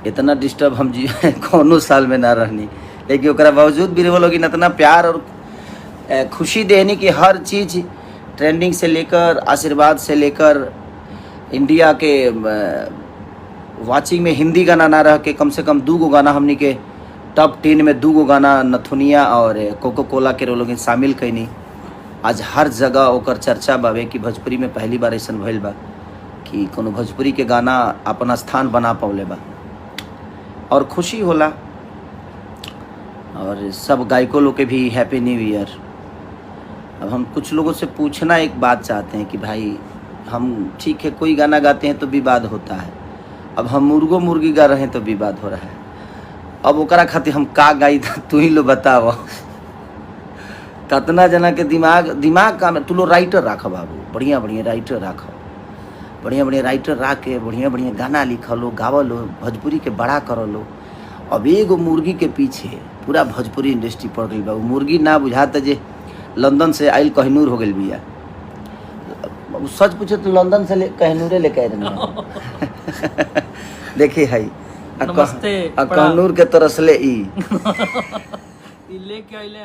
इतना डिस्टर्ब हम जी कौनो साल में ना रहनी, लेकिन ओकरा बावजूद भी वो लोग इतना प्यार और खुशी देनी कि हर चीज़ ट्रेंडिंग से लेकर आशीर्वाद से लेकर इंडिया के वाचिंग में हिंदी गाना ना रह के कम से कम 2 गो गाना हमनी के टॉप 10 में 2 गो गाना नथुनिया और कोको कोला के लोग शामिल कैनी। आज हर जगह ओकर चर्चा बावे कि भोजपुरी में पहली बार ऐसा भइल बा कि कोनो भोजपुरी के गाना अपन स्थान बना पौले बा और खुशी होला। और सब गायकों लोग के भी हैप्पी न्यू ईयर। अब हम कुछ लोगों से पूछना एक बात चाहते हैं कि भाई हम ठीक है कोई गाना गाते हैं तो विवाद होता है, अब हम मुर्गो मुर्गी गा रहे हैं तो विवाद हो रहा है, अब ओकरा खातिर हम का गाई तू ही लो बताओ। कितना जना के दिमाग का तू लो राइटर राख बाबू, बढ़िया बढ़िया राइटर राख, बढ़िया बढ़िया राइटर राख के बढ़िया बढ़िया गाना लिख लो, गाव लो, भोजपुरी के बड़ा कर लो। अब एगो मुर्गी के पीछे पूरा भोजपुरी इंडस्ट्री पड़ गई बा। मुर्गी ना बुझाता जे लंदन से आइल कहनूर हो गई बिया। सच पूछे तो लंदन से कहनूरे लेके आए रहे। देखिए है कहनूर के तरस ले ई लेके आइले।